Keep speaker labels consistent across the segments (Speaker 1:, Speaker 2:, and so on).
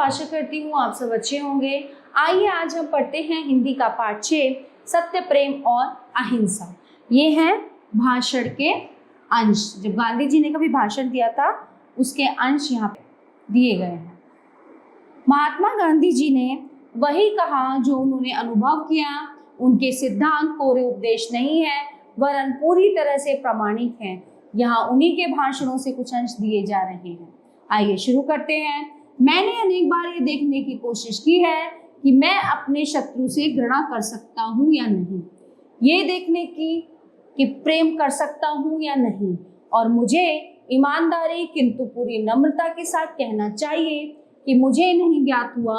Speaker 1: आशा करती हूँ आप सब अच्छे होंगे। आइए आज हम पढ़ते हैं हिंदी का पाठ 6 सत्य, प्रेम और अहिंसा। ये है भाषण के अंश। जब गांधी जी ने कभी भाषण दिया था उसके अंश यहाँ पे दिए गए हैं। महात्मा गांधी जी ने वही कहा जो उन्होंने अनुभव किया। उनके सिद्धांत कोरे उपदेश नहीं है वरन पूरी तरह से प्रामाणिक हैं। यहाँ उन्हीं के भाषणों से कुछ अंश दिए जा रहे हैं। आइए शुरू करते हैं। मैंने अनेक बार ये देखने की कोशिश की है कि मैं अपने शत्रु से घृणा कर सकता हूँ या नहीं, ये देखने की कि प्रेम कर सकता हूँ या नहीं, और मुझे ईमानदारी किंतु पूरी नम्रता के साथ कहना चाहिए कि मुझे नहीं ज्ञात हुआ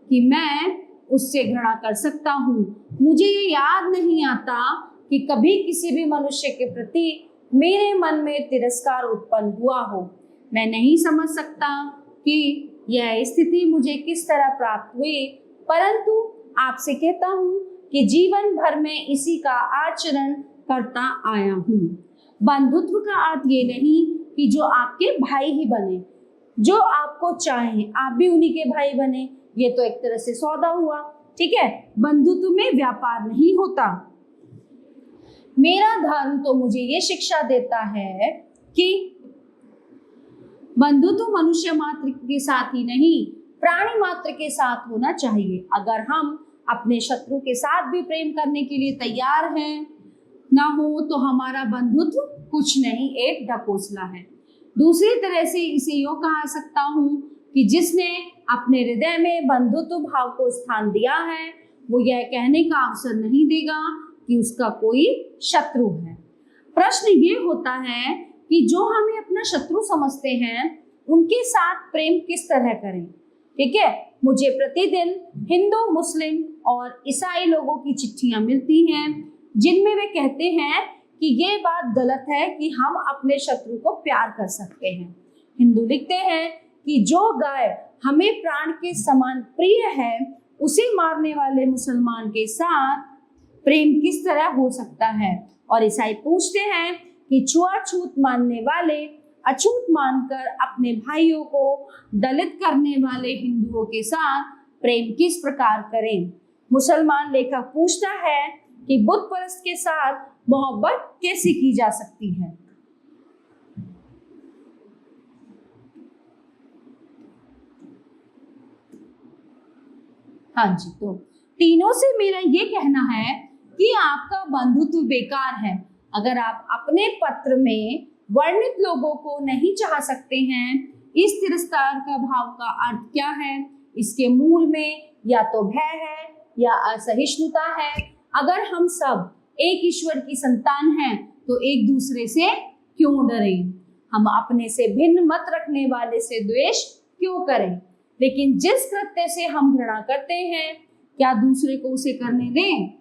Speaker 1: कि मैं उससे घृणा कर सकता हूँ। मुझे ये याद नहीं आता कि कभी किसी भी मनुष्य के प्रति मेरे मन में तिरस्कार उत्पन्न हुआ हो। मैं नहीं समझ सकता कि यह स्थिति मुझे किस तरह प्राप्त हुई, परंतु आपसे कहता हूँ कि जीवन भर में इसी का आचरण करता आया हूँ। बंधुत्व का अर्थ ये नहीं कि जो आपके भाई ही बने, जो आपको चाहे आप भी उन्हीं के भाई बने। ये तो एक तरह से सौदा हुआ, ठीक है। बंधुत्व में व्यापार नहीं होता। मेरा धर्म तो मुझे ये शिक्षा देता है कि बंधुत्व मनुष्य मात्र के साथ ही नहीं, प्राणी मात्र के साथ होना चाहिए। अगर हम अपने शत्रु के साथ भी प्रेम करने के लिए तैयार हैं ना हो तो हमारा बंधुत्व कुछ नहीं, एक ढकोसला है। दूसरी तरह से इसे यूं कहा सकता हूँ कि जिसने अपने हृदय में बंधुत्व भाव को स्थान दिया है वो यह कहने का अवसर नहीं देगा कि उसका कोई शत्रु है। प्रश्न ये होता है कि जो हमें अपना शत्रु समझते हैं उनके साथ प्रेम किस तरह करें, ठीक है। मुझे प्रतिदिन हिंदू, मुस्लिम और ईसाई लोगों की चिट्ठियां मिलती हैं जिनमें वे कहते हैं कि ये बात गलत है कि हम अपने शत्रु को प्यार कर सकते हैं। हिंदू लिखते हैं कि जो गाय हमें प्राण के समान प्रिय है उसे मारने वाले मुसलमान के साथ प्रेम किस तरह हो सकता है, और ईसाई पूछते हैं कि छुआछूत मानने वाले अछूत मानकर अपने भाइयों को दलित करने वाले हिंदुओं के साथ प्रेम किस प्रकार करें। मुसलमान लेखक पूछता है कि बुत परस्त के साथ मोहब्बत कैसे की जा सकती है। हाँ जी, तो तीनों से मेरा ये कहना है कि आपका बंधुत्व बेकार है। अगर आप अपने पत्र में वर्णित लोगों को नहीं चाह सकते हैं, इस तिरस्कार का भाव का अर्थ क्या है? इसके मूल में या तो भय है या असहिष्णुता है। अगर हम सब एक ईश्वर की संतान हैं तो एक दूसरे से क्यों डरें? हम अपने से भिन्न मत रखने वाले से द्वेष क्यों करें? लेकिन जिस कृत्य से हम घृणा करते हैं क्या दूसरे को उसे करने दें?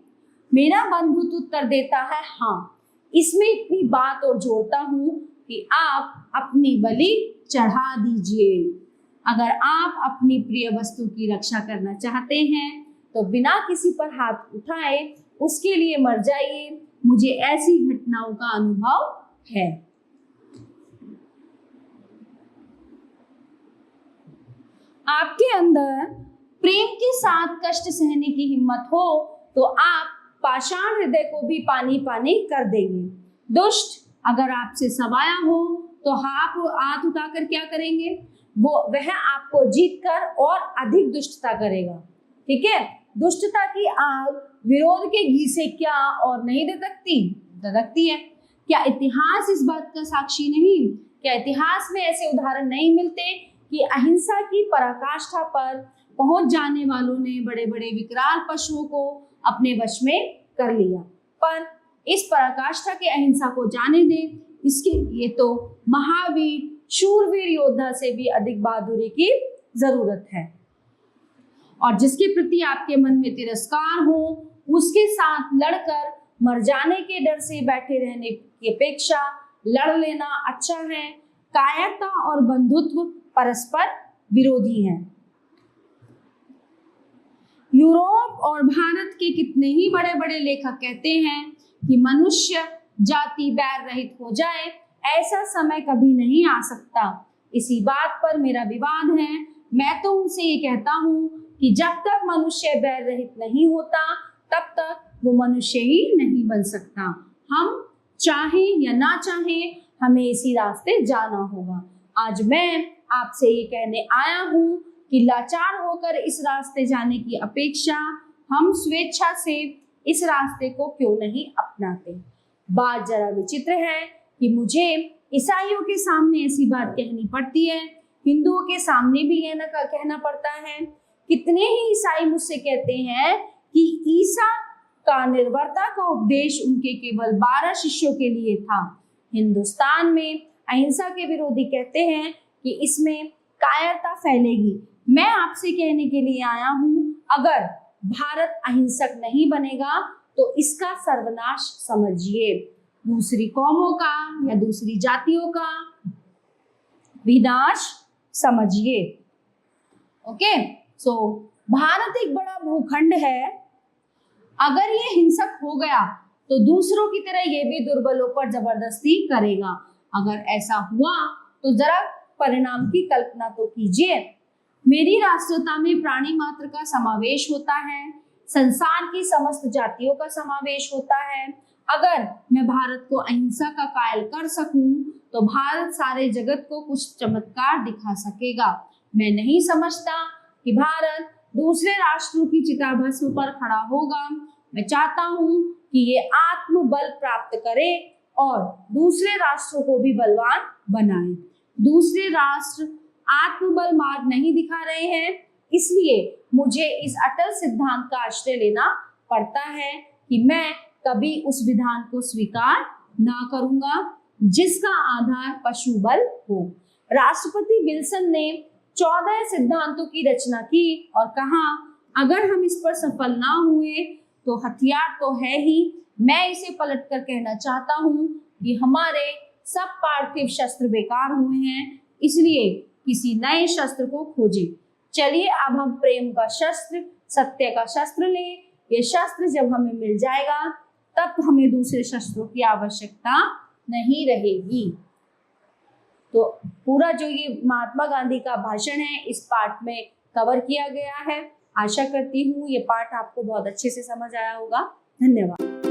Speaker 1: मेरा बंधुत्व उत्तर देता है हाँ। इसमें इतनी बात और जोड़ता हूँ कि आप अपनी बलि चढ़ा दीजिए। अगर आप अपनी प्रिय वस्तु की रक्षा करना चाहते हैं तो बिना किसी पर हाथ उठाए उसके लिए मर जाइए। मुझे ऐसी घटनाओं का अनुभव है। आपके अंदर प्रेम के साथ कष्ट सहने की हिम्मत हो तो आप पाषाण हृदय को भी पानी पानी कर देंगे। दुष्ट अगर आपसे सवाया हो तो आप हाथ उठाकर क्या करेंगे? वह आपको जीतकर और अधिक दुष्टता करेगा, ठीक है। दुष्टता की आग विरोध के घी से क्या और नहीं दधकती है। क्या इतिहास इस बात का साक्षी नहीं? क्या इतिहास में ऐसे उदाहरण नहीं मिलते कि अहिंसा की पराकाष्ठा पर पहुंच जाने वालों ने बड़े बड़े विकराल पशुओं को अपने वश में कर लिया? पर इस पराकाष्ठा के अहिंसा को जाने दें, इसके लिए तो महावीर शूरवीर योद्धा से भी अधिक बहादुरी की जरूरत है। और जिसके प्रति आपके मन में तिरस्कार हो उसके साथ लड़कर मर जाने के डर से बैठे रहने की अपेक्षा लड़ लेना अच्छा है। कायरता और बंधुत्व परस्पर विरोधी हैं। यूरोप और भारत के कितने ही बड़े बड़े लेखक कहते हैं कि मनुष्य जाति बैर रहित हो जाए, ऐसा समय कभी नहीं आ सकता। इसी बात पर मेरा विवाद है मैं तो उनसे ये कहता हूँ कि जब तक मनुष्य बैर रहित नहीं होता तब तक वो मनुष्य ही नहीं बन सकता। हम चाहें या ना चाहें हमें इसी रास्ते जाना होगा। आज मैं आपसे ये कहने आया हूँ कि लाचार होकर इस रास्ते जाने की अपेक्षा हम स्वेच्छा से इस रास्ते को क्यों नहीं अपनाते। बात जरा विचित्र है कि मुझे ईसाइयों के सामने ऐसी बात कहनी पड़ती है, हिंदुओं के सामने भी ये ना कहना पड़ता है। कितने ही ईसाई मुझसे कहते हैं कि ईसा का निर्भरता का उपदेश उनके केवल 12 शिष्यों के लिए था। हिंदुस्तान में अहिंसा के विरोधी कहते हैं कि इसमें कायरता फैलेगी। मैं आपसे कहने के लिए आया हूँ, अगर भारत अहिंसक नहीं बनेगा तो इसका सर्वनाश समझिए, दूसरी कौमों का या दूसरी जातियों का विनाश समझिए। ओके, सो भारत एक बड़ा भूखंड है। अगर ये हिंसक हो गया तो दूसरों की तरह ये भी दुर्बलों पर जबरदस्ती करेगा। अगर ऐसा हुआ तो जरा परिणाम की कल्पना तो कीजिए। मेरी राष्ट्रता में प्राणी मात्र का समावेश होता है, संसार की समस्त जातियों का समावेश होता है। अगर मैं भारत को अहिंसा का कायल कर सकूं तो भारत सारे जगत को कुछ चमत्कार दिखा सकेगा। मैं नहीं समझता कि भारत दूसरे राष्ट्रों की चिताभस्म पर खड़ा होगा। मैं चाहता हूं कि ये आत्मबल प्राप्त करे और दूसरे राष्ट्रों को भी बलवान बनाए। दूसरे राष्ट्र आत्मबल मार्ग नहीं दिखा रहे हैं, इसलिए मुझे इस अटल सिद्धांत का आश्रय लेना पड़ता है कि मैं कभी उस विधान को स्वीकार ना करूंगा जिसका आधार पशु बल हो। राष्ट्रपति विल्सन ने 14 सिद्धांतों की रचना की और कहा, अगर हम इस पर सफल ना हुए तो हथियार तो है ही। मैं इसे पलटकर कहना चाहता हूँ कि हमारे सब पार्थिव शस्त्र बेकार हुए हैं, इसलिए किसी नए शस्त्र को खोजें। चलिए अब हम प्रेम का शस्त्र, सत्य का शस्त्र लें। ये शस्त्र जब हमें मिल जाएगा तब हमें दूसरे शस्त्रों की आवश्यकता नहीं रहेगी। तो पूरा जो ये महात्मा गांधी का भाषण है इस पार्ट में कवर किया गया है। आशा करती हूँ ये पार्ट आपको बहुत अच्छे से समझ आया होगा। धन्यवाद।